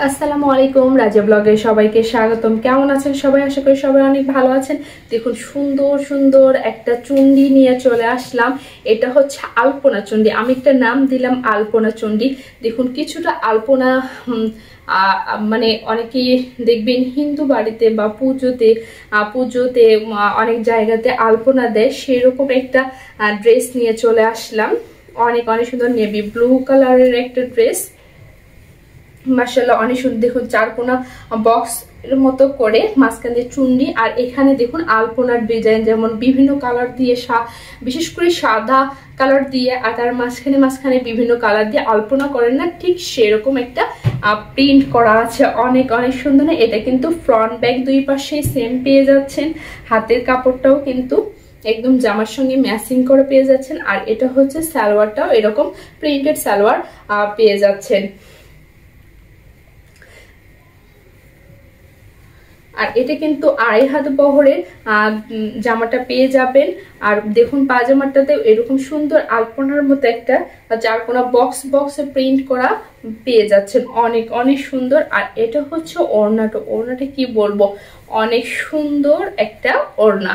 আসসালামু আলাইকুম, রাজা ব্লগে সবাইকে স্বাগতম। কেমন আছেন সবাই? আশা করি সবাই অনেক ভালো আছেন। দেখুন, সুন্দর সুন্দর একটা চুন্ডি নিয়ে চলে আসলাম। এটা হচ্ছে আলপনা চুন্ডি। আমি একটা নাম দিলাম আলপনা চুন্ডি। দেখুন, কিছুটা আলপনা মানে অনেকেই দেখবেন হিন্দু বাড়িতে বা পুজোতে অনেক জায়গাতে আলপনা দেয়, সেরকম একটা ড্রেস নিয়ে চলে আসলাম। অনেক অনেক সুন্দর নেভি ব্লু কালারের একটা ড্রেস, মাশাআল্লাহ অনেক সুন্দর। দেখুন, চারকোনা বক্স এর মতো করে মাঝখানে চুন্ডি, আর এখানে দেখুন আলপনার ডিজাইন, যেমন বিভিন্ন কালার দিয়ে, বিশেষ করে সাদা কালার দিয়ে, আর তার মাঝখানে বিভিন্ন কালার দিয়ে আলপনা করেন না, ঠিক সেরকম একটা প্রিন্ট করা আছে। অনেক অনেক সুন্দর। এটা কিন্তু ফ্রন্ট ব্যাক দুই পাশে সেম পেয়ে যাচ্ছেন। হাতের কাপড়টাও কিন্তু একদম জামার সঙ্গে ম্যাচিং করে পেয়ে যাচ্ছেন। আর এটা হচ্ছে সালোয়ারটাও এরকম প্রিন্টেড সালোয়ার পেয়ে যাচ্ছেন। আর এটা কিন্তু 2.5 হাত বহরের জামাটা পেয়ে যাবেন। আর দেখুন, পাজামাটাতে এরকম সুন্দর আলপনার মতো একটা চারকোনা বক্সে প্রিন্ট করা পেয়ে যাচ্ছেন। অনেক অনেক সুন্দর। আর এটা হচ্ছে ওড়নাটা কি বলবো, অনেক সুন্দর একটা ওড়না।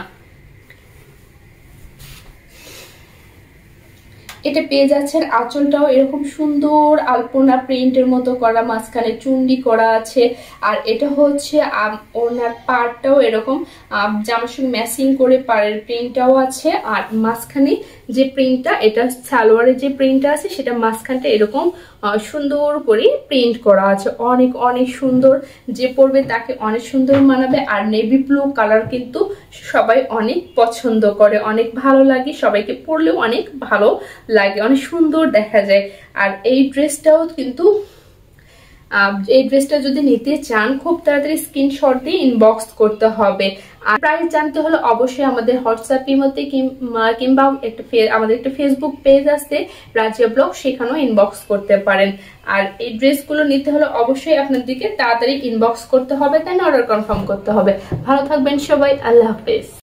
এটা পেয়ে যাচ্ছেন আঁচলটাও এরকম সুন্দর আলপনা প্রিন্টের মতো করা, মাঝখানে চুন্ডি করা আছে। আর এটা হচ্ছে ওনার পাড়টাও এরকম জামার সঙ্গে ম্যাচিং করে পাড়ের প্রিন্টটাও আছে। আর মাঝখানে যে প্রিন্টটা, এটা সালোয়ারের যে প্রিন্টটা আছে, সেটা মাঝখানটা এরকম সুন্দর করে প্রিন্ট করা আছে। অনেক অনেক সুন্দর, যে পরবে তাকে অনেক সুন্দর মানাবে। আর নেভি ব্লু কালার কিন্তু সবাই অনেক পছন্দ করে, অনেক ভালো লাগে, সবাইকে পরলেও অনেক ভালো লাগে, অনেক সুন্দর দেখা যায়। আর এই ড্রেসটা যদি নিতে চান, খুব তাড়াতাড়ি স্ক্রিনশট দিয়ে ইনবক্স করতে হবে। আর প্রাইস জানতে হলে অবশ্যই আমাদের হোয়াটসঅ্যাপ ইমোতে কিংবা আমাদের একটা ফেসবুক পেজ আছে রাজিয়া ব্লগ, সেখানেও ইনবক্স করতে পারেন। আর এই ড্রেসগুলো নিতে হলে অবশ্যই আপনাদেরকে তাড়াতাড়ি ইনবক্স করতে হবে, তাই না অর্ডার কনফার্ম করতে হবে। ভালো থাকবেন সবাই, আল্লাহ হাফেজ।